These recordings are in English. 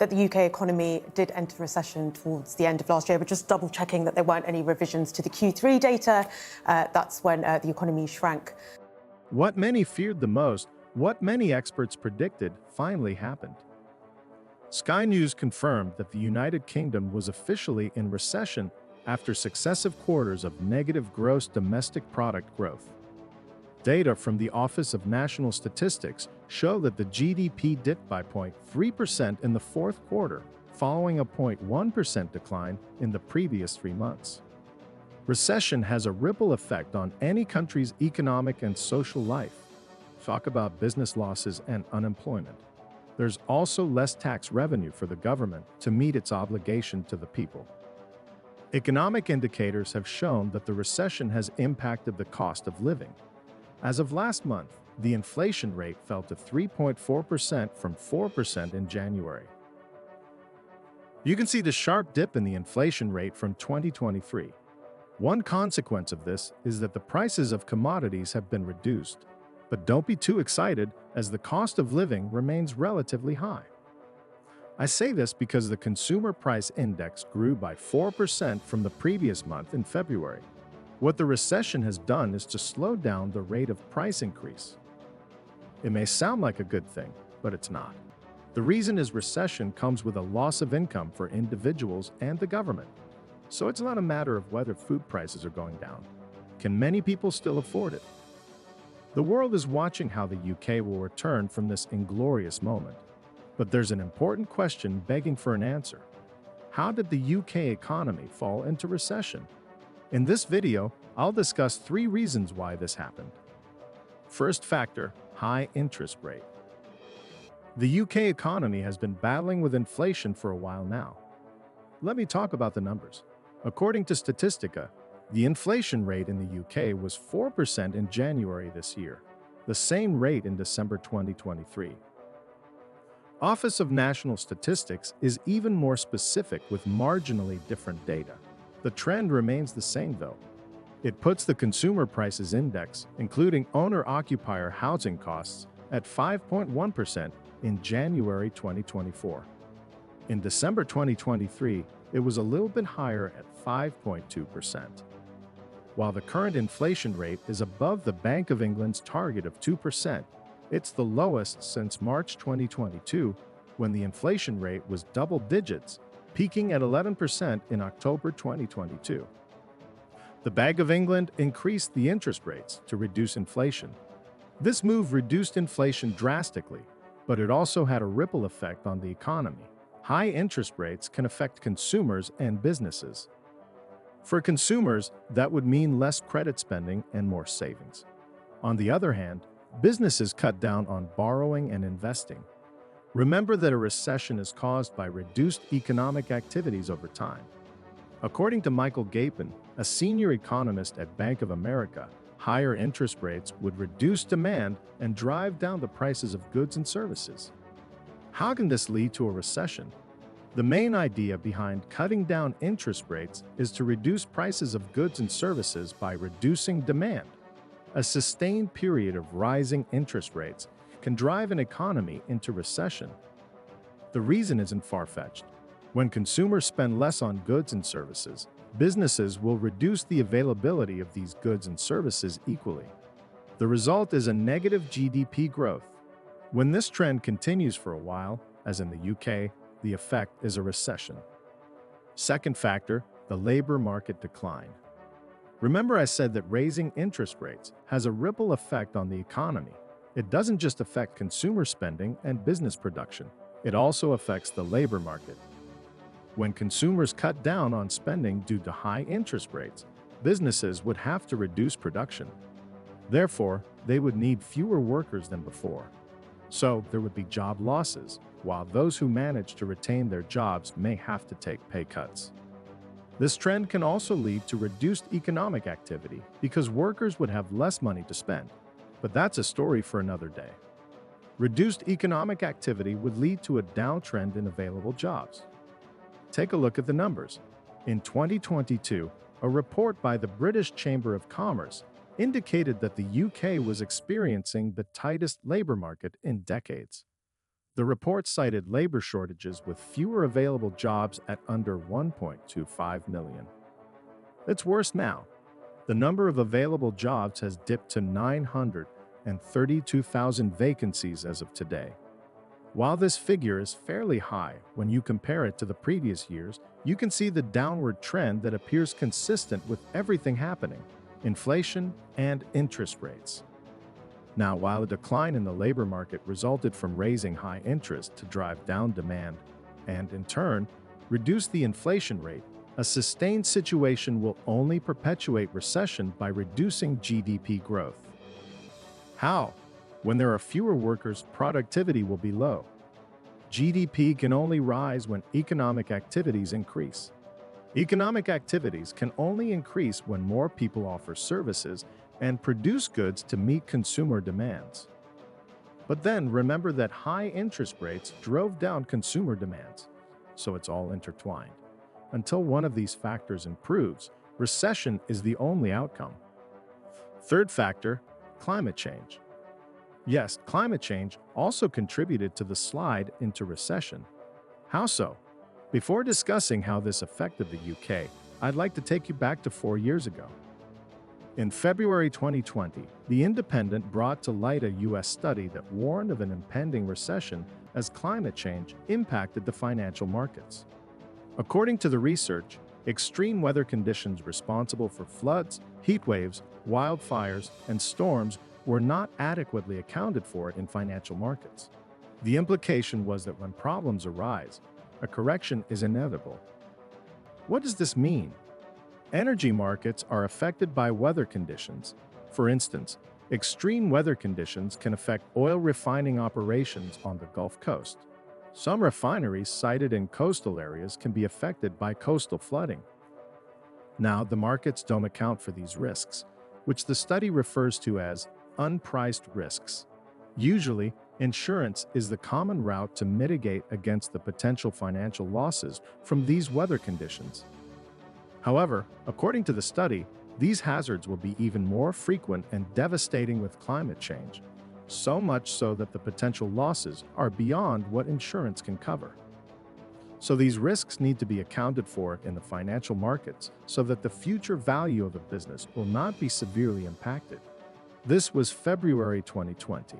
that the UK economy did enter recession towards the end of last year, but just double checking that there weren't any revisions to the Q3 data. That's when the economy shrank. What many feared the most, what many experts predicted, finally happened. Sky News confirmed that the United Kingdom was officially in recession after successive quarters of negative gross domestic product growth. Data from the Office of National Statistics show that the GDP dipped by 0.3% in the fourth quarter, following a 0.1% decline in the previous 3 months. Recession has a ripple effect on any country's economic and social life. Talk about business losses and unemployment. There's also less tax revenue for the government to meet its obligation to the people. Economic indicators have shown that the recession has impacted the cost of living. As of last month, the inflation rate fell to 3.4% from 4% in January. You can see the sharp dip in the inflation rate from 2023. One consequence of this is that the prices of commodities have been reduced. But don't be too excited, as the cost of living remains relatively high. I say this because the Consumer Price Index grew by 4% from the previous month in February. What the recession has done is to slow down the rate of price increase. It may sound like a good thing, but it's not. The reason is recession comes with a loss of income for individuals and the government. So it's not a matter of whether food prices are going down. Can many people still afford it? The world is watching how the UK will return from this inglorious moment. But there's an important question begging for an answer. How did the UK economy fall into recession? In this video, I'll discuss 3 reasons why this happened. First factor, high interest rate. The UK economy has been battling with inflation for a while now. Let me talk about the numbers. According to Statistica, the inflation rate in the UK was 4% in January this year, the same rate in December 2023. Office of National Statistics is even more specific with marginally different data. The trend remains the same though. It puts the Consumer Prices Index, including owner-occupier housing costs, at 5.1% in January 2024. In December 2023, it was a little bit higher at 5.2%. While the current inflation rate is above the Bank of England's target of 2%, it's the lowest since March 2022, when the inflation rate was double digits, peaking at 11% in October 2022. The Bank of England increased the interest rates to reduce inflation. This move reduced inflation drastically, but it also had a ripple effect on the economy. High interest rates can affect consumers and businesses. For consumers, that would mean less credit spending and more savings. On the other hand, businesses cut down on borrowing and investing. Remember that a recession is caused by reduced economic activities over time. According to Michael Gapin, a senior economist at Bank of America, higher interest rates would reduce demand and drive down the prices of goods and services. How can this lead to a recession? The main idea behind cutting down interest rates is to reduce prices of goods and services by reducing demand. A sustained period of rising interest rates can drive an economy into recession. The reason isn't far-fetched. When consumers spend less on goods and services, businesses will reduce the availability of these goods and services equally. The result is a negative GDP growth. When this trend continues for a while, as in the UK, the effect is a recession. Second factor, the labor market decline. Remember I said that raising interest rates has a ripple effect on the economy. It doesn't just affect consumer spending and business production. It also affects the labor market. When consumers cut down on spending due to high interest rates, businesses would have to reduce production. Therefore, they would need fewer workers than before. So there would be job losses, while those who manage to retain their jobs may have to take pay cuts. This trend can also lead to reduced economic activity because workers would have less money to spend. But that's a story for another day. Reduced economic activity would lead to a downtrend in available jobs. Take a look at the numbers. In 2022, a report by the British Chamber of Commerce indicated that the UK was experiencing the tightest labor market in decades. The report cited labor shortages with fewer available jobs at under 1.25 million. It's worse now. The number of available jobs has dipped to 932,000 vacancies as of today. While this figure is fairly high when you compare it to the previous years, you can see the downward trend that appears consistent with everything happening: inflation and interest rates. Now, while a decline in the labor market resulted from raising high interest to drive down demand and, in turn, reduce the inflation rate, a sustained situation will only perpetuate recession by reducing GDP growth. How? When there are fewer workers, productivity will be low. GDP can only rise when economic activities increase. Economic activities can only increase when more people offer services and produce goods to meet consumer demands. But then remember that high interest rates drove down consumer demands, so it's all intertwined. Until one of these factors improves, recession is the only outcome. Third factor, climate change. Yes, climate change also contributed to the slide into recession. How so? Before discussing how this affected the UK, I'd like to take you back to 4 years ago. In February 2020, The Independent brought to light a US study that warned of an impending recession as climate change impacted the financial markets. According to the research, extreme weather conditions responsible for floods, heat waves, wildfires, and storms were not adequately accounted for in financial markets. The implication was that when problems arise, a correction is inevitable. What does this mean? Energy markets are affected by weather conditions. For instance, extreme weather conditions can affect oil refining operations on the Gulf Coast. Some refineries sited in coastal areas can be affected by coastal flooding. Now, the markets don't account for these risks, which the study refers to as unpriced risks. Usually, insurance is the common route to mitigate against the potential financial losses from these weather conditions. However, according to the study, these hazards will be even more frequent and devastating with climate change, so much so that the potential losses are beyond what insurance can cover. So these risks need to be accounted for in the financial markets so that the future value of a business will not be severely impacted. This was February 2020.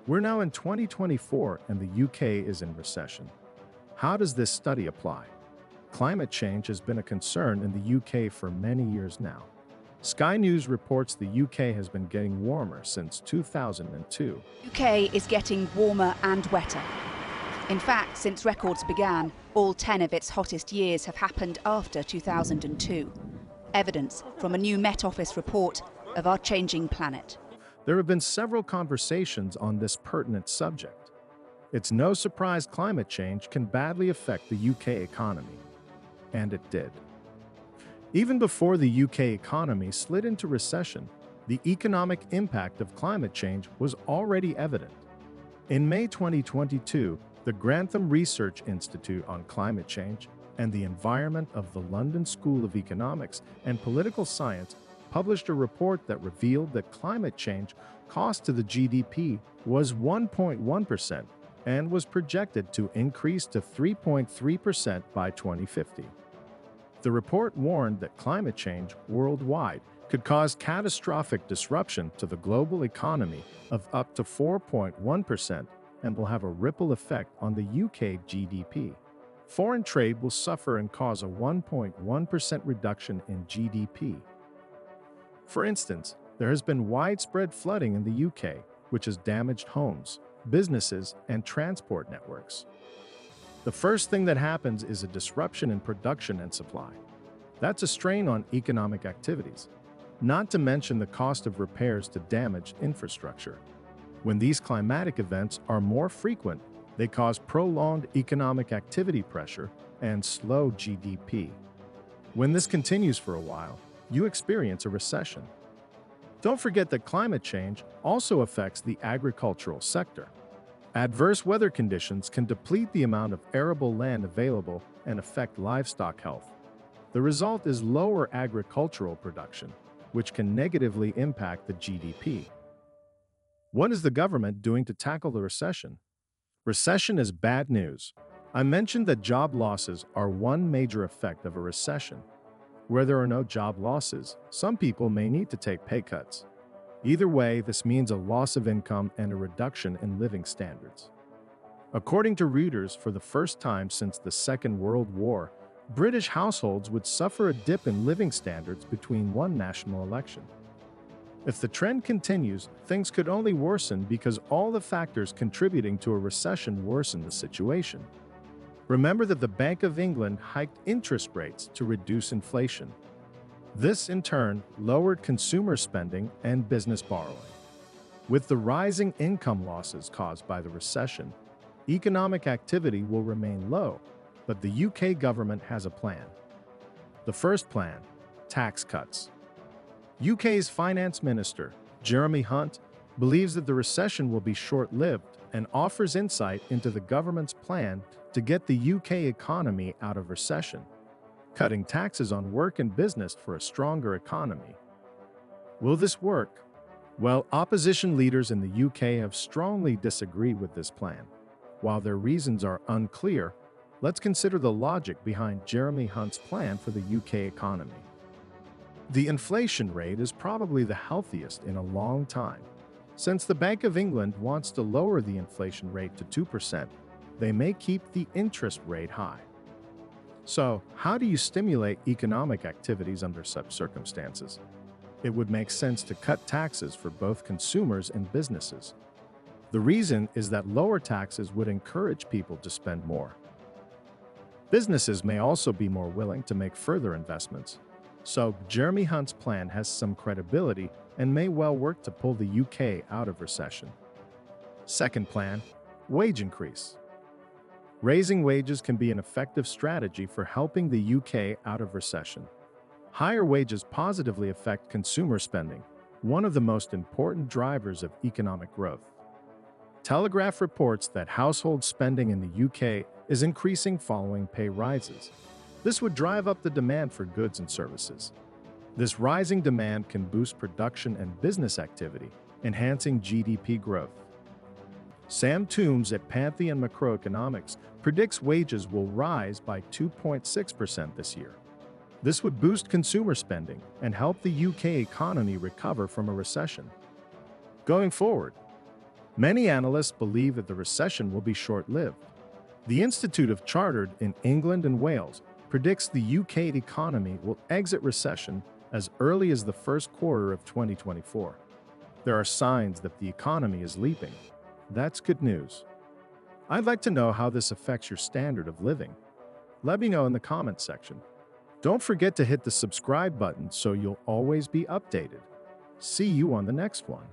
We're now in 2024 and the UK is in recession. How does this study apply? Climate change has been a concern in the UK for many years now. Sky News reports the UK has been getting warmer since 2002. UK is getting warmer and wetter. In fact, since records began, all 10 of its hottest years have happened after 2002. Evidence from a new Met Office report of our changing planet. There have been several conversations on this pertinent subject. It's no surprise climate change can badly affect the UK economy. And it did. Even before the UK economy slid into recession, the economic impact of climate change was already evident. In May 2022, the Grantham Research Institute on Climate Change and the Environment of the London School of Economics and Political Science published a report that revealed that climate change cost to the GDP was 1.1% and was projected to increase to 3.3% by 2050. The report warned that climate change worldwide could cause catastrophic disruption to the global economy of up to 4.1% and will have a ripple effect on the UK GDP. Foreign trade will suffer and cause a 1.1% reduction in GDP. For instance, there has been widespread flooding in the UK, which has damaged homes, businesses, and transport networks. The first thing that happens is a disruption in production and supply. That's a strain on economic activities, not to mention the cost of repairs to damaged infrastructure. When these climatic events are more frequent, they cause prolonged economic activity pressure and slow GDP. When this continues for a while, you experience a recession. Don't forget that climate change also affects the agricultural sector. Adverse weather conditions can deplete the amount of arable land available and affect livestock health. The result is lower agricultural production, which can negatively impact the GDP. What is the government doing to tackle the recession? Recession is bad news. I mentioned that job losses are one major effect of a recession. Where there are no job losses, some people may need to take pay cuts. Either way, this means a loss of income and a reduction in living standards. According to Reuters, for the first time since the Second World War, British households would suffer a dip in living standards between one national election. If the trend continues, things could only worsen because all the factors contributing to a recession worsen the situation. Remember that the Bank of England hiked interest rates to reduce inflation. This, in turn, lowered consumer spending and business borrowing. With the rising income losses caused by the recession, economic activity will remain low, but the UK government has a plan. The first plan: tax cuts. UK's Finance Minister, Jeremy Hunt, believes that the recession will be short-lived and offers insight into the government's plan to get the UK economy out of recession, cutting taxes on work and business for a stronger economy. Will this work? Well, opposition leaders in the UK have strongly disagreed with this plan. While their reasons are unclear, let's consider the logic behind Jeremy Hunt's plan for the UK economy. The inflation rate is probably the healthiest in a long time. Since the Bank of England wants to lower the inflation rate to 2%, they may keep the interest rate high. So, how do you stimulate economic activities under such circumstances? It would make sense to cut taxes for both consumers and businesses. The reason is that lower taxes would encourage people to spend more. Businesses may also be more willing to make further investments. So, Jeremy Hunt's plan has some credibility and may well work to pull the UK out of recession. Second plan: wage increase. Raising wages can be an effective strategy for helping the UK out of recession. Higher wages positively affect consumer spending, one of the most important drivers of economic growth. Telegraph reports that household spending in the UK is increasing following pay rises. This would drive up the demand for goods and services. This rising demand can boost production and business activity, enhancing GDP growth. Sam Toombs at Pantheon Macroeconomics predicts wages will rise by 2.6% this year. This would boost consumer spending and help the UK economy recover from a recession. Going forward, many analysts believe that the recession will be short-lived. The Institute of Chartered in England and Wales predicts the UK economy will exit recession as early as the first quarter of 2024. There are signs that the economy is leaping. That's good news. I'd like to know how this affects your standard of living. Let me know in the comments section. Don't forget to hit the subscribe button so you'll always be updated. See you on the next one.